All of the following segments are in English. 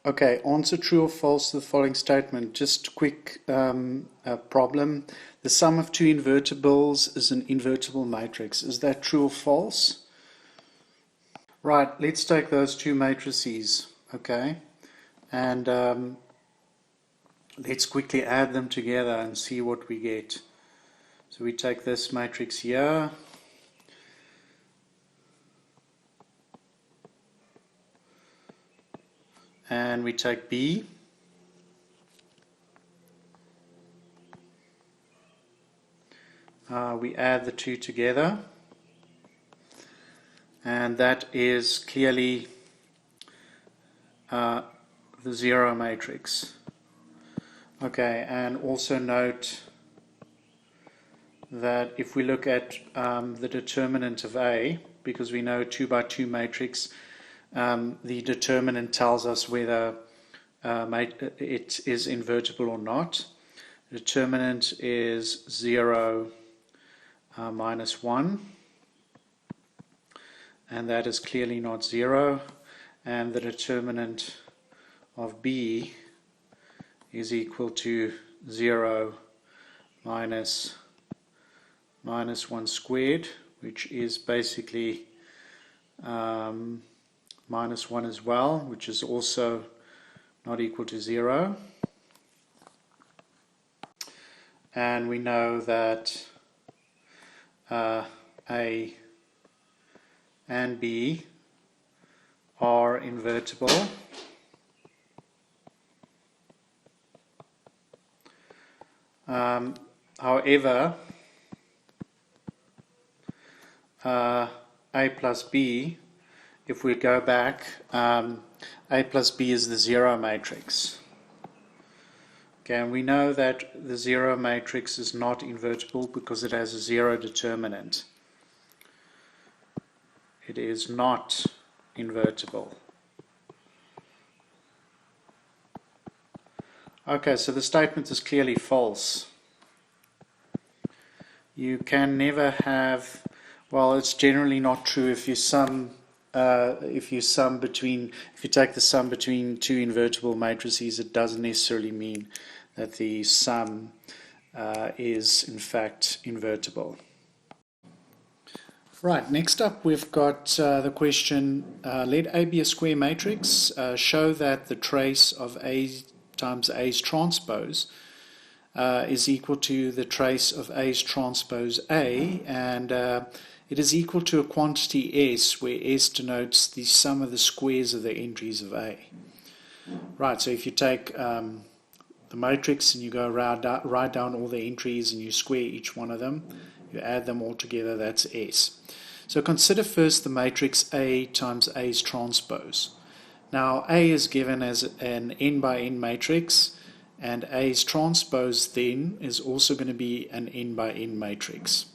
Okay, answer true or false to the following statement. Just quick problem. The sum of two invertibles is an invertible matrix. Is that true or false? Right, let's take those two matrices, okay, and let's quickly add them together and see what we get. So we take this matrix here, and we take B, we add the two together, and that is clearly the zero matrix. Okay, and also note that if we look at the determinant of A, because we know 2 by 2 matrix, the determinant tells us whether it is invertible or not. The determinant is 0 minus 1, and that is clearly not 0, and the determinant of B is equal to 0 minus 1 squared, which is basically minus 1 as well, which is also not equal to 0. And we know that A and B are invertible. However, A plus B, if we go back, A plus B is the zero matrix. Okay, and we know that the zero matrix is not invertible because it has a zero determinant. It is not invertible. Okay, so the statement is clearly false. You can never have, well, it's generally not true if you take the sum between two invertible matrices, it doesn't necessarily mean that the sum is in fact invertible. Right, next up we've got the question, let A be a square matrix, show that the trace of A times A's transpose is equal to the trace of A's transpose A, and it is equal to a quantity S, where S denotes the sum of the squares of the entries of A. Right, so if you take the matrix and you go write down all the entries and you square each one of them, you add them all together, that's S. So consider first the matrix A times A's transpose. Now A is given as an n by n matrix, and A's transpose then is also going to be an n by n matrix.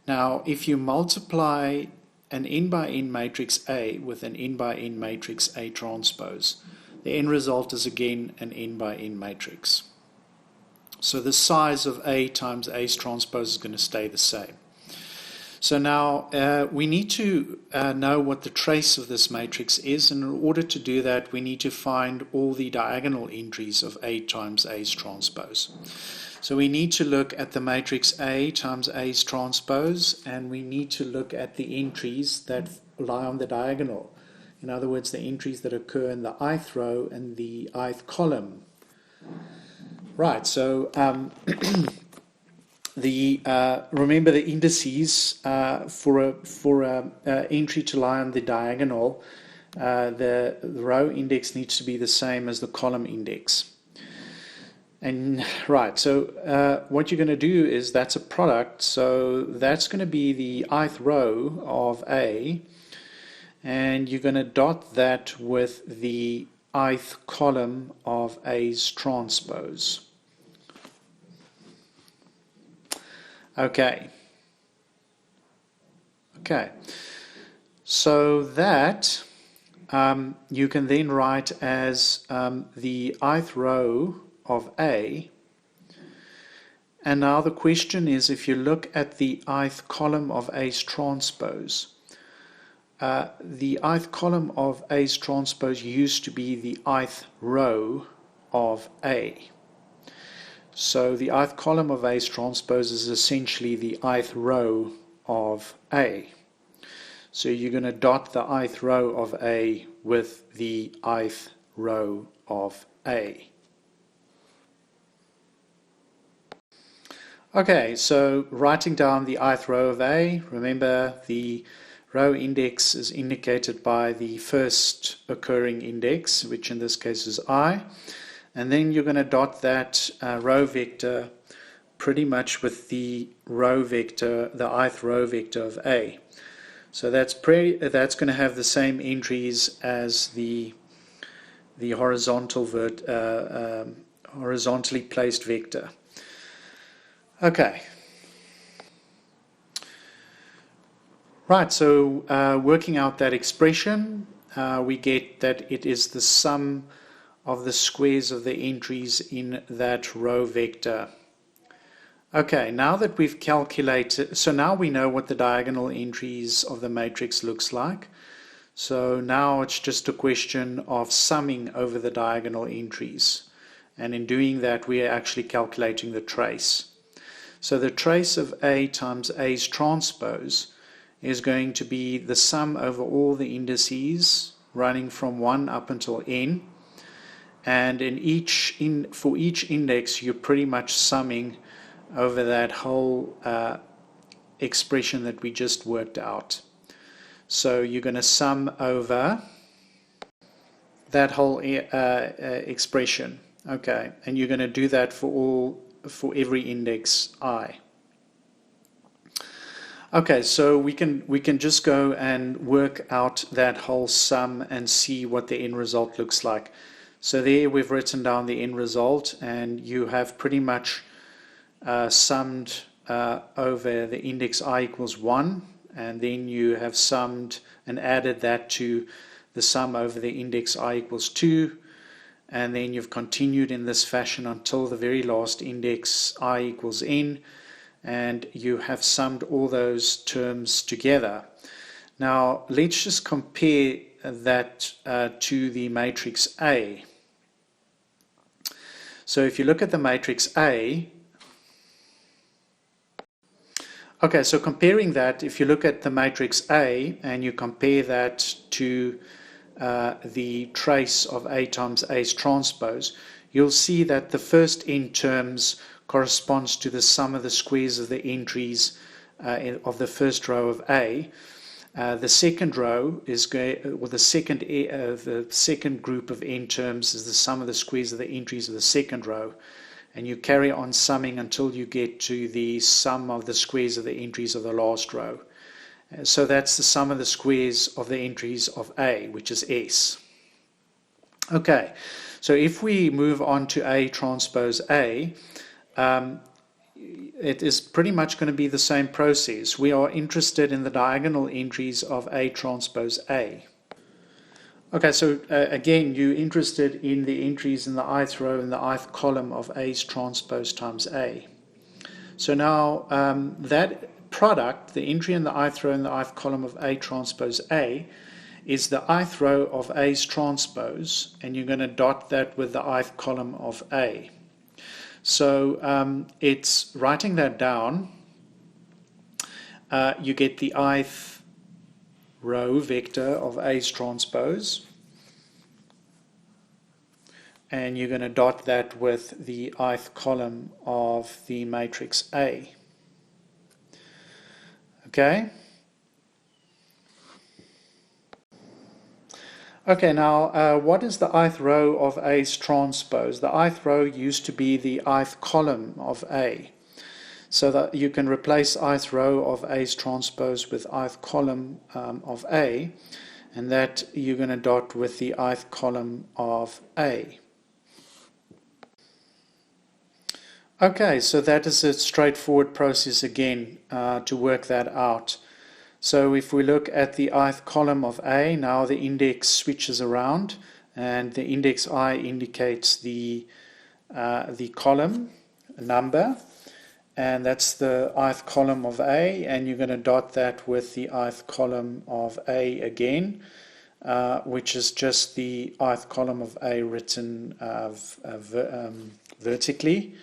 Now if you multiply an n by n matrix A with an n by n matrix A transpose, the end result is again an n by n matrix. So the size of A times A's transpose is going to stay the same. So now we need to know what the trace of this matrix is, and in order to do that we need to find all the diagonal entries of A times A's transpose. So we need to look at the matrix A times A's transpose, and we need to look at the entries that lie on the diagonal. In other words, the entries that occur in the ith row and the ith column. Right, so remember the indices for a entry to lie on the diagonal, the row index needs to be the same as the column index. And right, so what you're going to do is that's a product, so that's going to be the ith row of A, and you're going to dot that with the ith column of A's transpose. Okay, so that you can then write as the ith row of A, and now the question is, if you look at the ith column of A's transpose, the ith column of A's transpose used to be the ith row of A. So the ith column of A's transpose is essentially the ith row of A. So you're going to dot the ith row of A with the ith row of A. Okay, so writing down the ith row of A, remember the row index is indicated by the first occurring index, which in this case is I. And then you're going to dot that row vector pretty much with the row vector, the ith row vector of A. So that's going to have the same entries as the horizontally placed vector. Okay. Right, so working out that expression, we get that it is the sum of the squares of the entries in that row vector. Okay, now that we've calculated, so now we know what the diagonal entries of the matrix looks like. So now it's just a question of summing over the diagonal entries. And in doing that, we are actually calculating the trace. So the trace of A times A's transpose is going to be the sum over all the indices running from 1 up until n. And for each index, you're pretty much summing over that whole expression that we just worked out. So you're going to sum over that whole expression. Okay, and you're going to do that for every index I. Okay, so we can just go and work out that whole sum and see what the end result looks like. So there we've written down the end result, and you have pretty much summed over the index I equals 1, and then you have summed and added that to the sum over the index I equals 2, and then you've continued in this fashion until the very last index I equals n, and you have summed all those terms together. Now let's just compare that to the matrix A. So if you look at the matrix A, okay, so comparing that, if you look at the matrix A and you compare that to the trace of A times A's transpose, you'll see that the first n terms corresponds to the sum of the squares of the entries of the first row of A. The second row is the second group of n terms is the sum of the squares of the entries of the second row, and you carry on summing until you get to the sum of the squares of the entries of the last row. So that's the sum of the squares of the entries of A, which is S. Okay, so if we move on to A transpose A, it is pretty much going to be the same process. We are interested in the diagonal entries of A transpose A. Okay, so again, you're interested in the entries in the ith row and the ith column of A's transpose times A. So now that product, the entry in the ith row and the ith column of A transpose A, is the ith row of A's transpose, and you're going to dot that with the ith column of A. So it's writing that down, you get the ith row vector of A's transpose, and you're going to dot that with the ith column of the matrix A. Okay? Okay, now what is the ith row of A's transpose? The ith row used to be the ith column of A. So that you can replace ith row of A's transpose with ith column of A, and that you're going to dot with the ith column of A. Okay, so that is a straightforward process again to work that out. So if we look at the ith column of A, now the index switches around, and the index I indicates the column number, and that's the ith column of A, and you're going to dot that with the ith column of A again, which is just the ith column of A written vertically.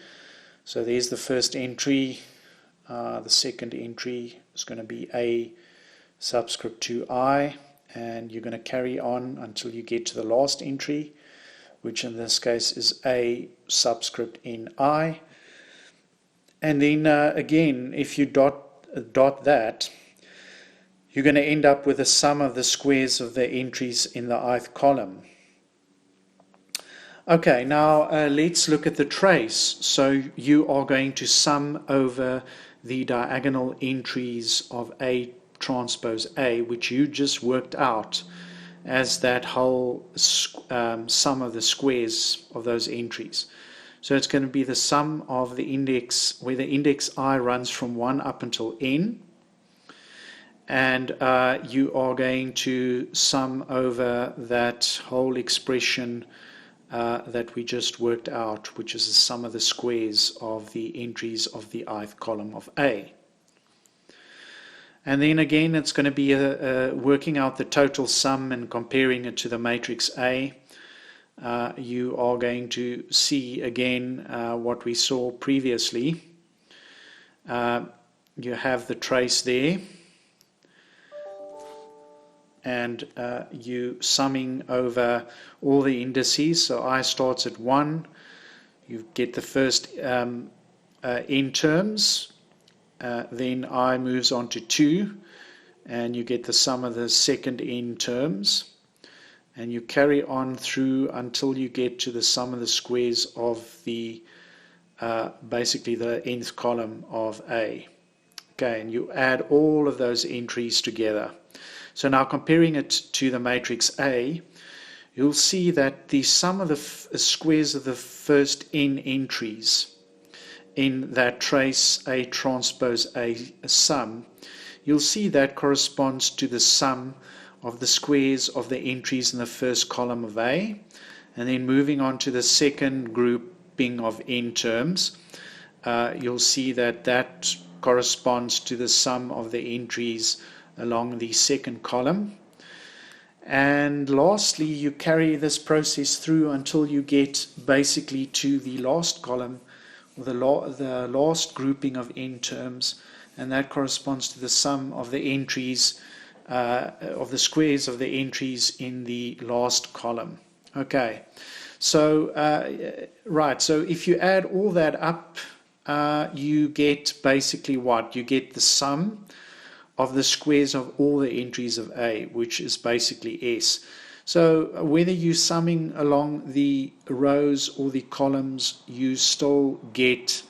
So there's the first entry. The second entry is going to be A subscript 2I, and you're going to carry on until you get to the last entry, which in this case is A subscript NI. And then again, if you dot that, you're going to end up with the sum of the squares of the entries in the ith column. Okay, now let's look at the trace. So you are going to sum over the diagonal entries of A transpose A, which you just worked out as that whole sum of the squares of those entries. So it's going to be the sum of the index, where the index I runs from 1 up until n, and you are going to sum over that whole expression that we just worked out, which is the sum of the squares of the entries of the ith column of A. And then again, it's going to be working out the total sum and comparing it to the matrix A. You are going to see again what we saw previously. You have the trace there, and you summing over all the indices. So I starts at 1, you get the first n terms, then I moves on to 2, and you get the sum of the second n terms, and you carry on through until you get to the sum of the squares of the basically the nth column of A. Okay, and you add all of those entries together. So now comparing it to the matrix A, you'll see that the sum of the squares of the first n entries in that trace A transpose A sum, you'll see that corresponds to the sum of the squares of the entries in the first column of A, and then moving on to the second grouping of n terms, you'll see that that corresponds to the sum of the entries along the second column. And lastly, you carry this process through until you get basically to the last column, or the last grouping of n terms, and that corresponds to the sum of the entries of the squares of the entries in the last column. Okay, so right, so if you add all that up, you get basically what? You get the sum of the squares of all the entries of A, which is basically S. So whether you're summing along the rows or the columns, you still get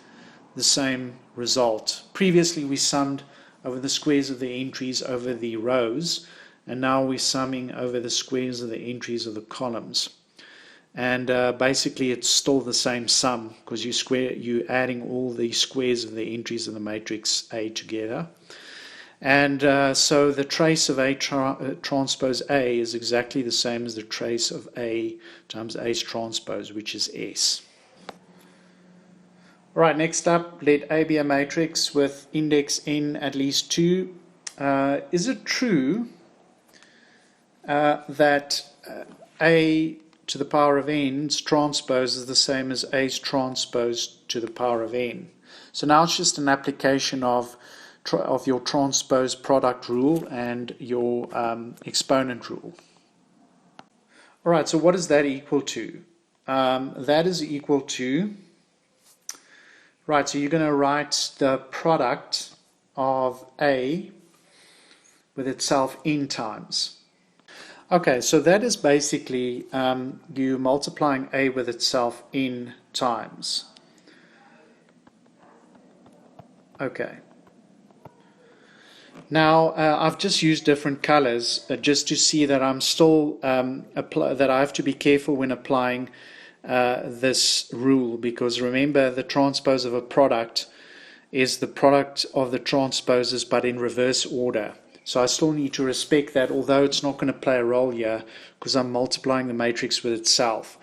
the same result. Previously we summed over the squares of the entries over the rows, and now we're summing over the squares of the entries of the columns. And basically it's still the same sum, because you're adding all the squares of the entries of the matrix A together. And so the trace of A transpose A is exactly the same as the trace of A times A's transpose, which is S. All right, next up, let A be a matrix with index n at least 2. Is it true that A to the power of n's transpose is the same as A's transpose to the power of n? So now it's just an application of your transpose product rule and your exponent rule. All right, so what is that equal to? That is equal to, right, so you're going to write the product of A with itself n times. Okay, so that is basically you multiplying A with itself n times. Okay. Now I've just used different colors just to see that I'm still that I have to be careful when applying this rule, because remember, the transpose of a product is the product of the transposes but in reverse order. So I still need to respect that, although it's not going to play a role here because I'm multiplying the matrix with itself.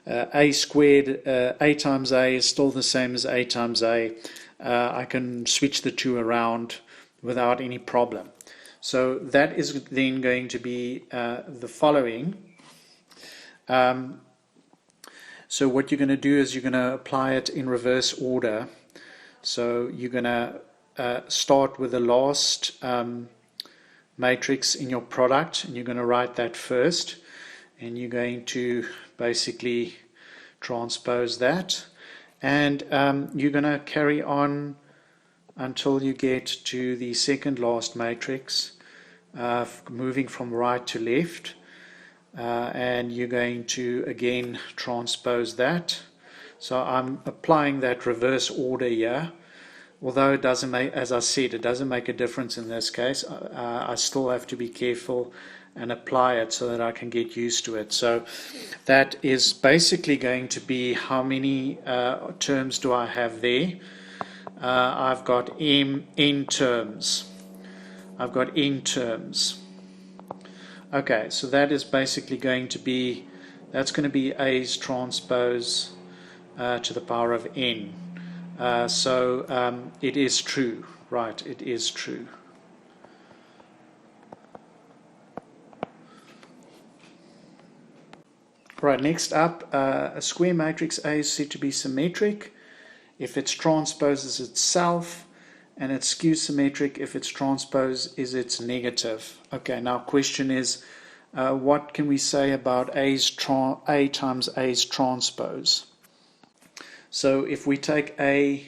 A squared, A times A is still the same as A times A. I can switch the two around without any problem. So that is then going to be the following. So what you're going to do is you're going to apply it in reverse order. So you're going to start with the last matrix in your product, and you're going to write that first, and you're going to basically transpose that, and you're going to carry on until you get to the second last matrix, moving from right to left, and you're going to again transpose that. So I'm applying that reverse order here. Although it doesn't make, as I said, it doesn't make a difference in this case, I still have to be careful and apply it so that I can get used to it. So that is basically going to be how many terms do I have there. I've got n terms. I've got n terms. Okay, so that is basically going to be, that's going to be A's transpose to the power of n. So it is true, right, it is true. Right, next up, a square matrix A is said to be symmetric if its transpose is itself, and its skew symmetric if its transpose is its negative. Okay, now question is, what can we say about A times A's transpose? So if we take A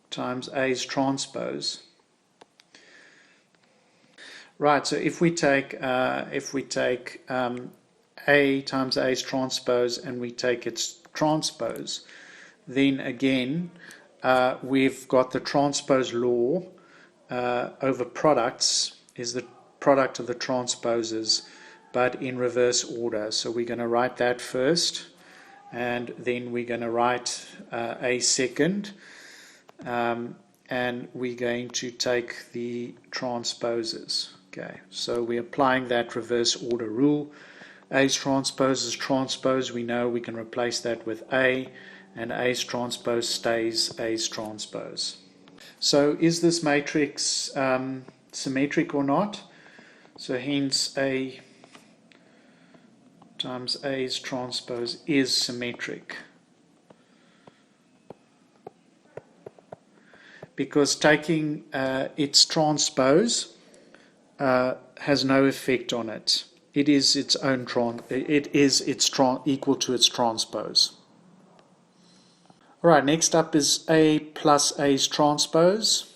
times A's transpose, right, so if we take A times A's transpose and we take its transpose, then again we've got the transpose law over products is the product of the transposes, but in reverse order. So we're going to write that first, and then we're going to write A second, and we're going to take the transposes. Okay, so we're applying that reverse order rule. A's transpose is transpose. We know we can replace that with A, and A's transpose stays A's transpose. So is this matrix symmetric or not? So hence A times A's transpose is symmetric, because taking its transpose has no effect on it. It is its own equal to its transpose. All right, next up is A plus A's transpose.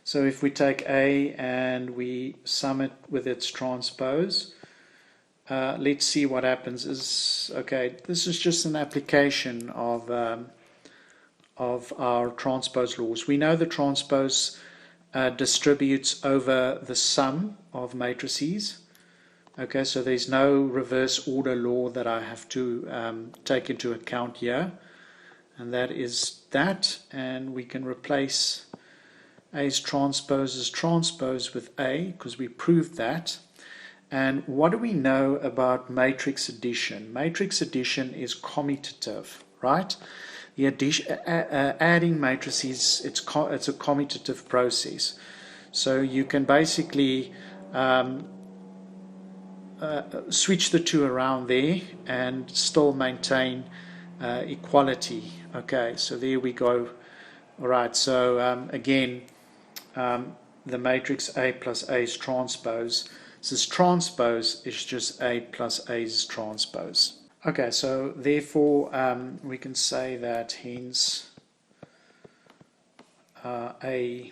So if we take A and we sum it with its transpose, let's see what happens. Okay, this is just an application of our transpose laws. We know the transpose distributes over the sum of matrices. Okay, so there's no reverse order law that I have to take into account here, and that is that, and we can replace A's transpose as transpose with A, because we proved that. And what do we know about matrix addition? Matrix addition is commutative, right? The addition, adding matrices, it's a commutative process. So you can basically switch the two around there and still maintain equality. Okay, so there we go. All right, so again, the matrix A plus A's transpose. This transpose is just A plus A's transpose. Okay, so therefore we can say that hence A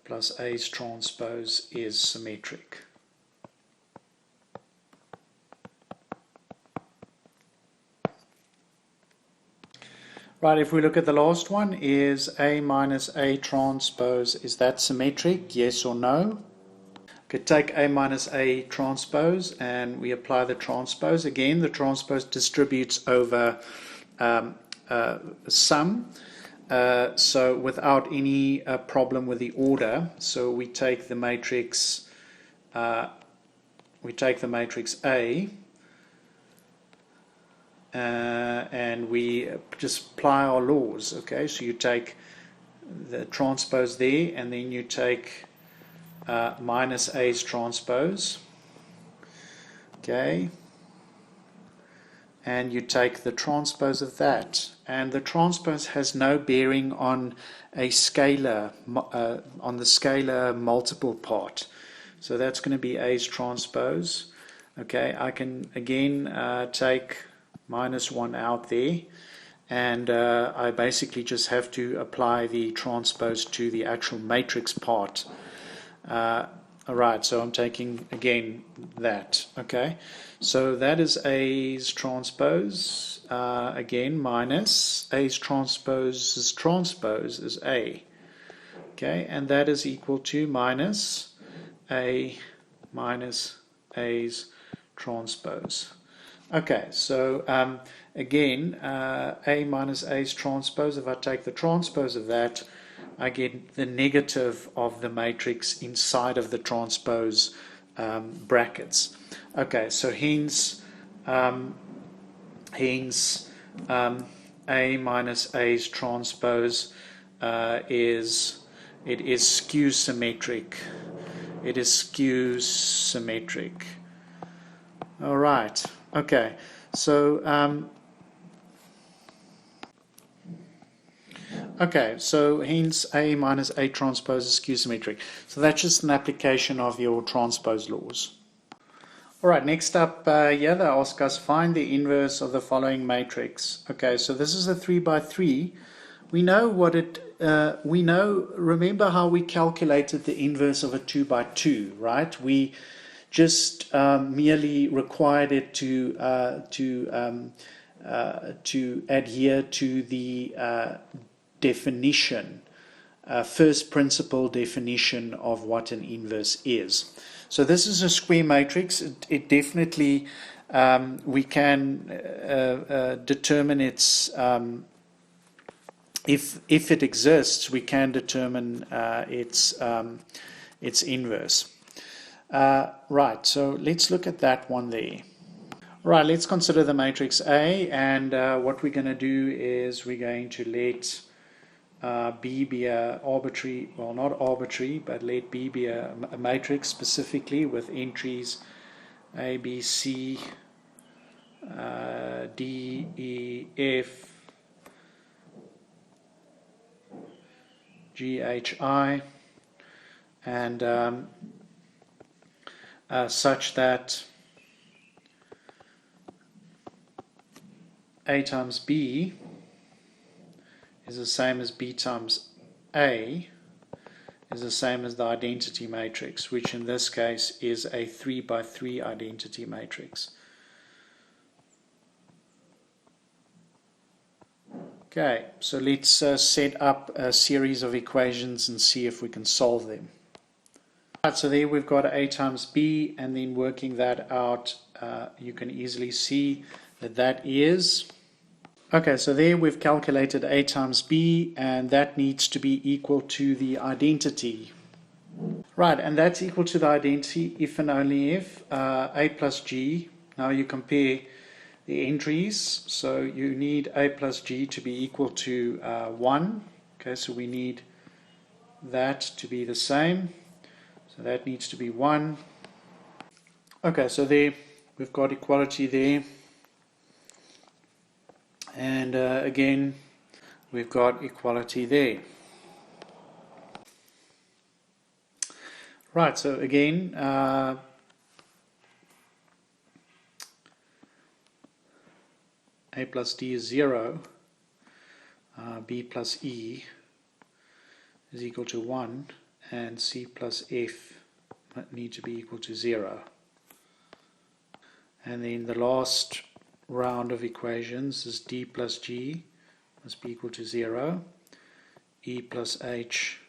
plus A's transpose is symmetric. Right, if we look at the last one, is A minus A transpose, is that symmetric, yes or no? Okay, take A minus A transpose and we apply the transpose. Again, the transpose distributes over sum, so without any problem with the order. So we take the matrix A, and we just apply our laws. Okay, so you take the transpose there, and then you take minus A's transpose. Okay, and you take the transpose of that, and the transpose has no bearing on a scalar, on the scalar multiple part. So that's going to be A's transpose. Okay, I can again take minus 1 out there, and I basically just have to apply the transpose to the actual matrix part. Alright, so I'm taking again that. Okay, so that is A's transpose, again minus A's transpose is A. Okay, and that is equal to minus A minus A's transpose. Okay, so again, A minus A's transpose, if I take the transpose of that, I get the negative of the matrix inside of the transpose brackets. Okay, so hence A minus A's transpose is skew symmetric. It is skew symmetric. All right. Okay. So hence A minus A transpose is skew symmetric. So that's just an application of your transpose laws. All right, next up here they ask us find the inverse of the following matrix. Okay, so this is a 3 by 3. We know what it, remember how we calculated the inverse of a 2 by 2, right? We just merely required it to adhere to the definition, first principle definition of what an inverse is. So this is a square matrix. It definitely, we can determine its, if it exists, we can determine its inverse. Right, so let's look at that one there. Right, let's consider the matrix A, and what we're going to do is we're going to let B be a arbitrary, well, not arbitrary, but let B be a matrix specifically with entries A, B, C, D, E, F, G, H, I, and such that A times B is the same as B times A is the same as the identity matrix, which in this case is a 3 by 3 identity matrix. Okay, so let's set up a series of equations and see if we can solve them. Right, so there we've got A times B, and then working that out, you can easily see that that is. Okay, so there we've calculated A times B, and that needs to be equal to the identity. Right, and that's equal to the identity if and only if A plus G. Now you compare the entries, so you need A plus G to be equal to 1. Okay, so we need that to be the same. So that needs to be 1. Okay, so there we've got equality there. And again, we've got equality there. Right, so again, A plus D is 0. B plus E is equal to 1. And C plus F need to be equal to 0. And then the last round of equations is D plus G must be equal to 0. E plus H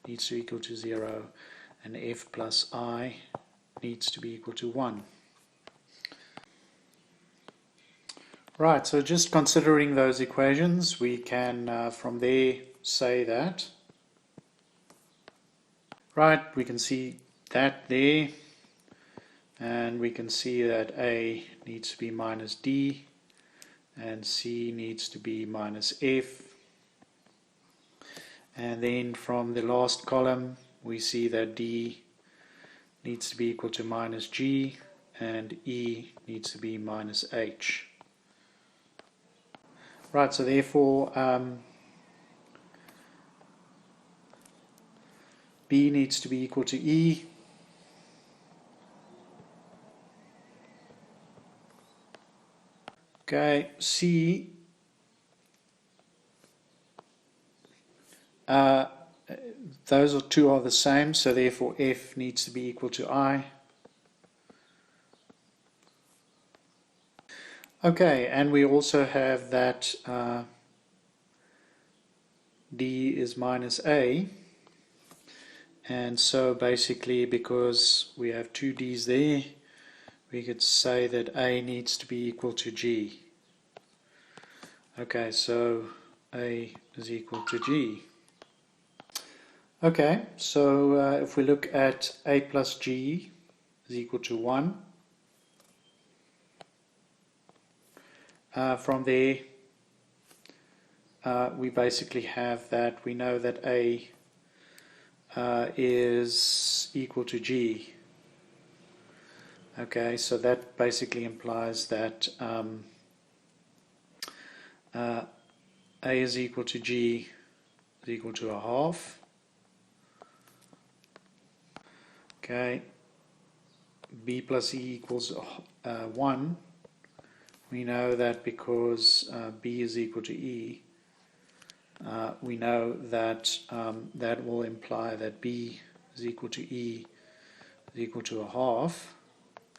needs to equal to 0. And F plus I needs to be equal to 1. Right, so just considering those equations, we can from there say that. Right, we can see that there, and we can see that A needs to be minus D, and C needs to be minus F. And then from the last column we see that D needs to be equal to minus G and E needs to be minus H. Right, so therefore B needs to be equal to E. Okay, C those two are the same, so therefore F needs to be equal to I. Okay, and we also have that D is minus A, and so basically because we have two D's there, we could say that A needs to be equal to G. Okay, so A is equal to G. Okay, so if we look at A plus G is equal to 1, from there we basically have that we know that A is equal to G. Okay, so that basically implies that A is equal to G is equal to a half. Okay, B plus E equals 1. We know that because B is equal to E, we know that that will imply that B is equal to E is equal to a half.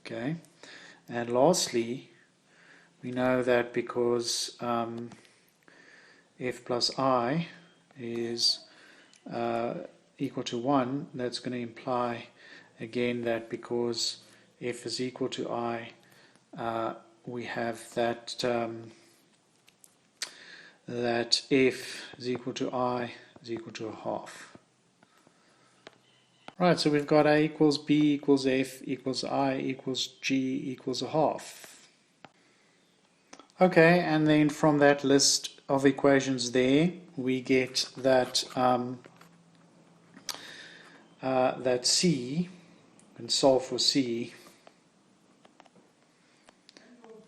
Okay, and lastly, we know that because F plus I is equal to 1, that's going to imply again that because F is equal to I, we have that that F is equal to I is equal to a half. Right, so we've got A equals B equals F equals I equals G equals a half. Okay, and then from that list of equations there, we get that that C, and solve for C.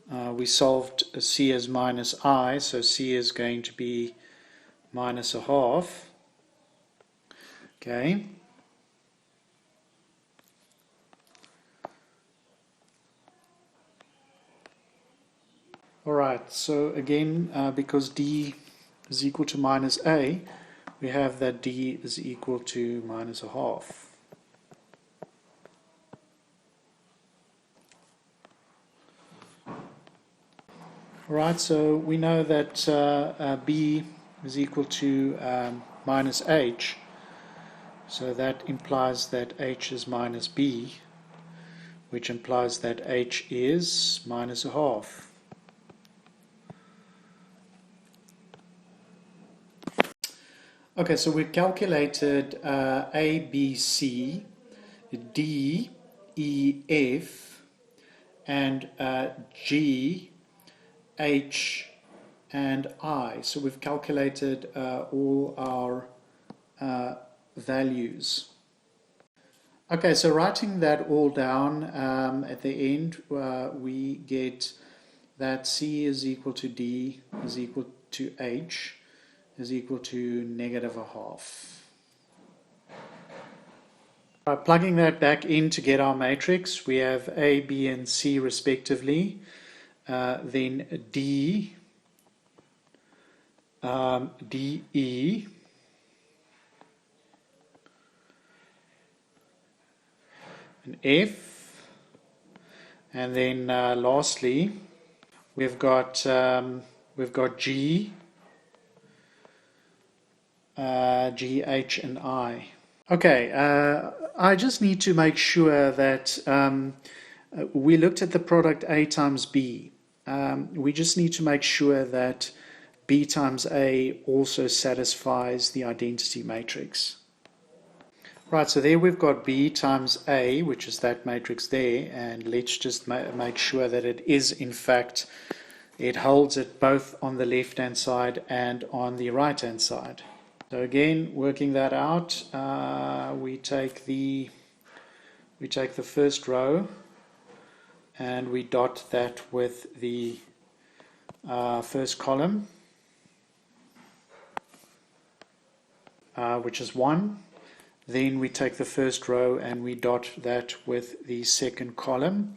We solved C as minus I, so C is going to be minus a half. Okay. Alright, so again, because D is equal to minus A, we have that D is equal to minus a half. Alright, so we know that B is equal to minus H, so that implies that H is minus B, which implies that H is minus a half. Okay, so we've calculated A, B, C, D, E, F, and G, H, and I. So we've calculated all our values. Okay, so writing that all down at the end, we get that C is equal to D is equal to H is equal to negative a half. Plugging that back in to get our matrix, we have A, B, and C respectively. Then D, D, E, and F, and then lastly we've got G, G, H, and I. Okay, I just need to make sure that we looked at the product A times B. We just need to make sure that B times A also satisfies the identity matrix. Right, so there we've got B times A, which is that matrix there, and let's just make sure that it is in fact it holds it both on the left hand side and on the right hand side. So again, working that out, we take the first row and we dot that with the first column, which is 1. Then we take the first row and we dot that with the second column,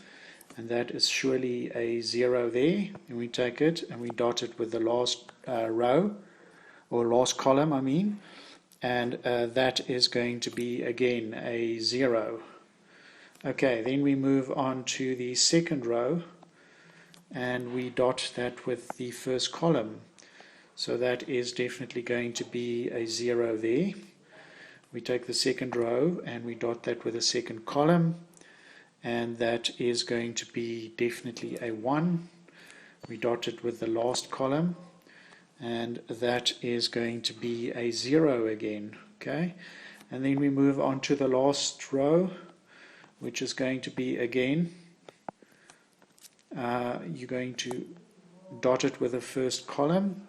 and that is surely a 0 there. And we take it and we dot it with the last row, or last column I mean, and that is going to be again a 0. Okay, then we move on to the second row and we dot that with the first column, so that is definitely going to be a 0 there. We take the second row and we dot that with a second column, and that is going to be definitely a 1. We dot it with the last column, and that is going to be a 0 again. Okay, and then we move on to the last row, which is going to be again, you're going to dot it with the first column,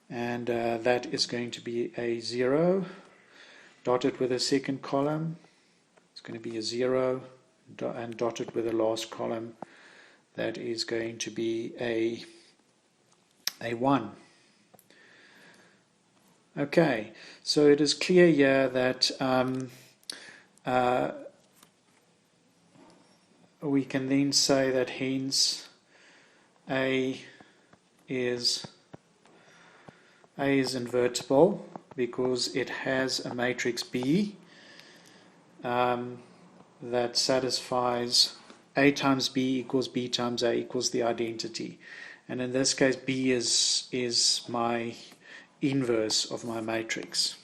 and that is going to be a 0. Dot it with a second column, it's going to be a 0, and dot it with the last column, that is going to be a 1. Okay, so it is clear here that we can then say that hence A is invertible, because it has a matrix B that satisfies A times B equals B times A equals the identity. And in this case, B is my inverse of my matrix.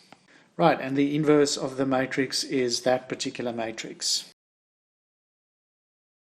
Right, and the inverse of the matrix is that particular matrix.